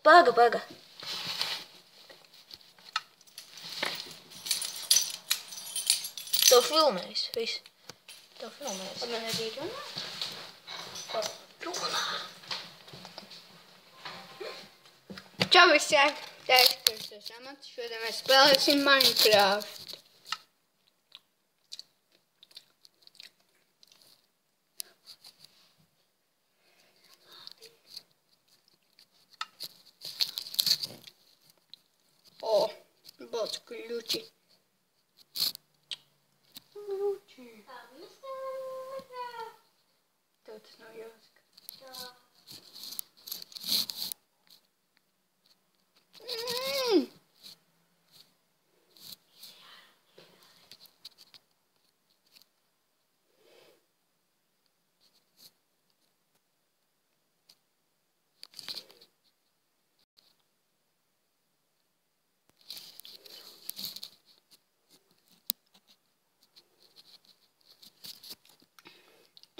Paga. Tev filmēs, viss. Tev filmēs. Man arī runā? Runā. Čau visiem! Teksturs ir amats. Šodien mēs spēlēsim Minecraft. O, balts kļuči. Tev tas nav jāsaka.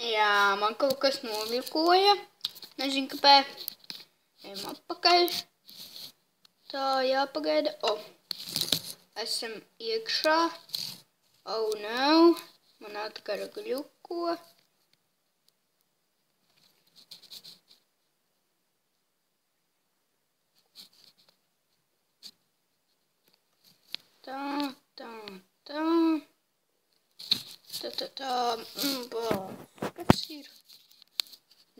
Jā, man kaut kas novirkoja. Nezinu, kāpēc. Ejam atpakaļ. Tā, jāpagaida. O, esam iekšā. Oh, no. Man atkar gļuko. Tā. Kas ir?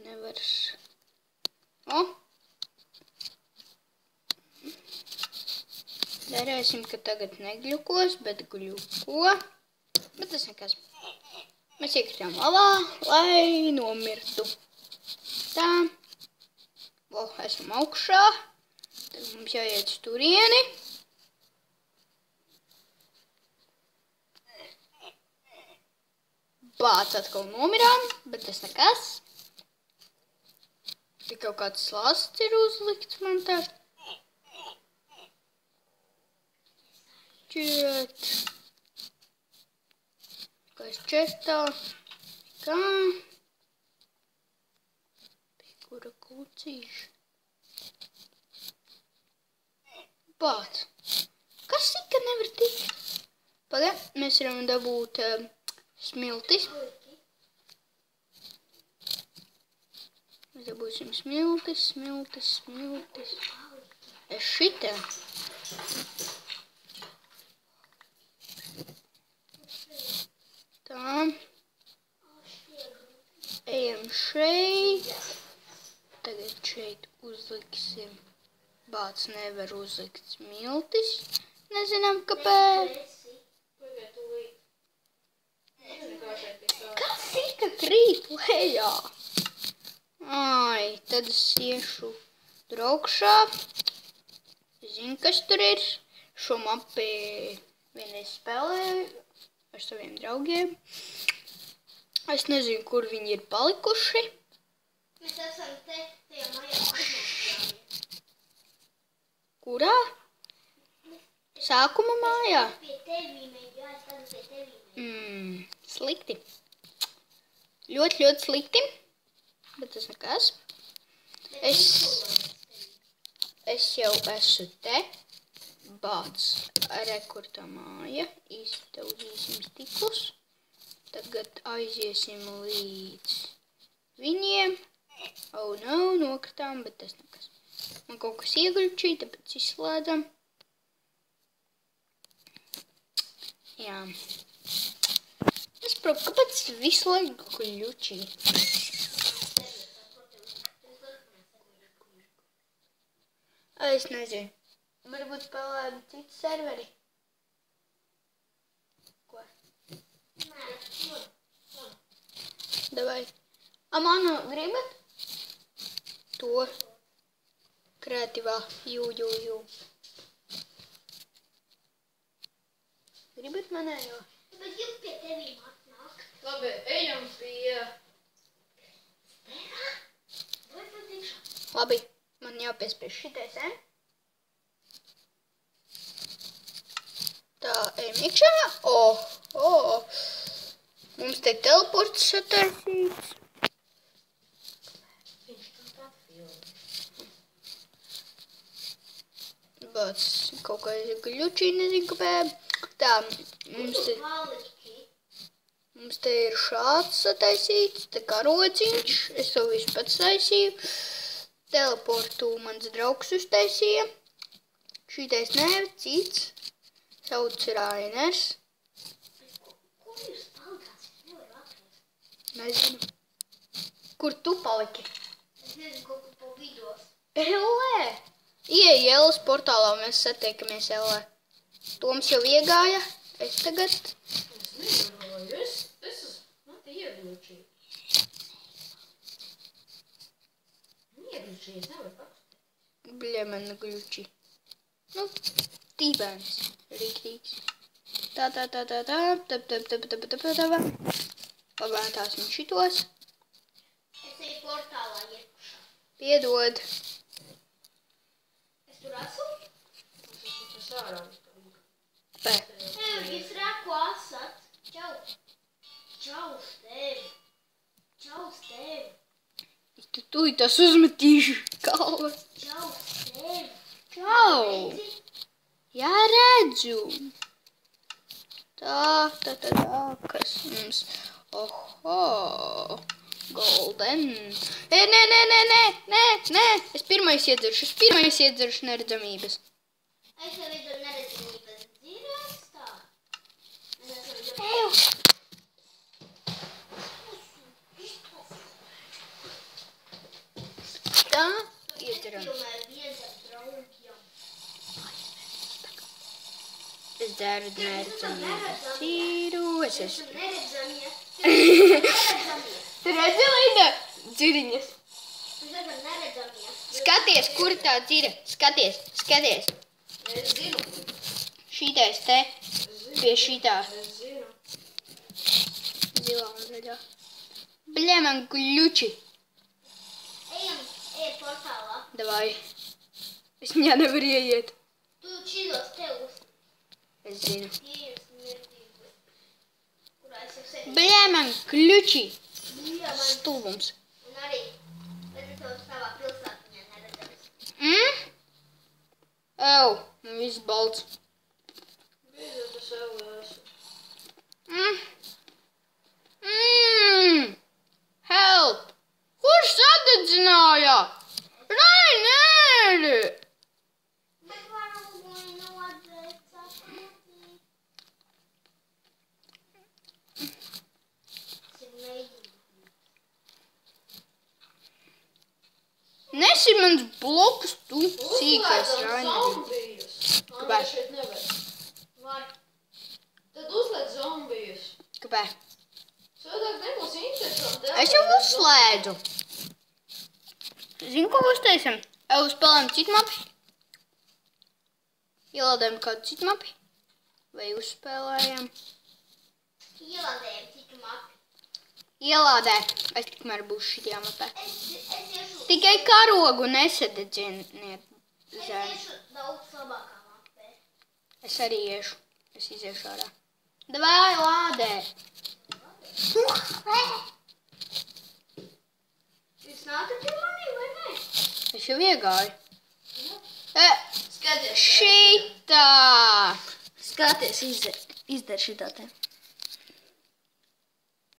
Nevars. O! Darēsim, ka tagad negļukos, bet gļuko. Bet tas nekas. Mēs iekritām lavā, lai nomirtu. Tā. O, esam augšā. Tad mums jāiet uz turieni. Bāc, atkal nomirām, bet tas nekas. Tik kaut kāds slasts ir uzlikts man tā. Čet. Kāds četā. Kā. Pie kura kūcīša. Bāc. Kas ir, ka nevar tikt? Pagad, mēs varam dabūt smiltis. Mēs dabūsim smiltis. Es šitā. Tā. Ejam šeit. Tagad šeit uzliksim. Bāc nevar uzlikt smiltis. Nezinām, kāpēc. Kas ir, ka krīt lejā? Ai, tad es iešu tur augšā. Zinu, kas tur ir. Šo mapi vienreiz spēlēju ar saviem draugiem. Es nezinu, kur viņi ir palikuši. Mēs esam tajā mājā. Kurā? Sākuma mājā? Pie tevīm, jo es tagad pie tevīm. Slikti. Ļoti slikti. Bet tas nekas. Es jau esmu te. Bāc. Rekurta māja. Iztaudīsim stiklus. Tagad aiziesim līdz viņiem. Oh, no, nokritām, bet tas nekas. Man kaut kas iegručīja, tāpēc izslēdzam. Jā. Es saprotu, kāpēc visu laiku kļučī? Es nezinu. Varbūt spēlēt citu serveri. Ko? Davai. Manu, gribat? To. Kreatīvā. Jū. Gribat manējo? Bet jūs pie tevīm atnāk. Labi, ejam pie... Stērā? Vai patīkšā? Labi, man jāpiespiež šitais, Tā, ejam iekšā. Mums te teleports sataisīts. Viņš tam tā filmas. Bāc, kaut kā gļučī, nezinu, kāpēc. Tā, mums te ir šāds sataisīts, tā kā rociņš. Es to visu pats taisīju. Teleportu mans draugs uztaisīja. Šītais nevi, cits. Sauc Rainers. Kur jūs palikāt? Es nevaru atrast. Nezinu. Kur tu paliki? Es nezinu, kaut kur pa vidos. Ellē! Ieej Elles portālā, mēs satiekamies Ellē. Toms jau iegāja, es tagad. Es nedomāju, man te ieglūčīju. Ieglūčīju, es nevaru pakustēt. Bļemena gļuči. Nu, tībēns, rīktīgs. Tā. Pabētāsim šitos. Es eju portālā iekšā. Piedod. Es tur esmu? Es ārā vispār. Pē. Jūs reku esat. Čau. Čau uz tevi. Čau uz tevi. Tu tas uzmetīšu galvas. Čau uz tevi. Čau. Redzi? Jā, redzu. Tā, kas mums. Oho. Golden. Nē. Es pirmais iedzeršu neredzamības. Es jau vidu neredzamības dzīvēs tā. Mēs esam vidu. Tā, iedzeram. Filmēju viens ar draugiem. Es dzeru neredzamības cīru. Es esmu. Esam neredzamie. Neredzamie. Tu redzi, Linda? Dziriņas. Mēs esam neredzamie. Skaties, kur tā dzira. Skaties. Es zinu. Šītais te. Pie šītā. Es zinu. Zilā un zaļā. Bļē, man gļuči. Ejam portālā. Davai. Es viņā nevaru ieiet. Tu šīdos tevus. Es zinu. Iejas mirdīgi. Kurā es jau sēdīju. Bļē, man gļuči. Jā, man. Stulbums. Un arī. Redzi tev savā pilsētiņā neredzamies. Ew, man viss balts. Beidzot es vēl esmu. Help! Kurš sadedzināja? Raineri! Bet varam nodēt sapratī. Tas ir mēģinājums. Nesi mans blokus, tu sīkais Raineri. Zombijus. Kāpēc? Šeit nevar. Var. Tad uzliek zombijus. Kāpēc? Svētāk nebūs interesanti. Es jau uzslēdzu. Zini, ko uztaisam? Spēlējam citu mapi? Ielādējam kādu citu mapi? Vai uzspēlējam? Ielādējam citu mapi. Ielādē. Es tikmēr būšu šitajā mapē. Es iešu. Tikai karogu nesadedziniet Es zem. iešu daudz labākā mapē. Es arī iešu. Es iziešu ārā. Davai, lādē. Jūs nākat pie manī vai ne? Es jau iegāju. Skaties. Šitā. Skaties, izdara šitā te.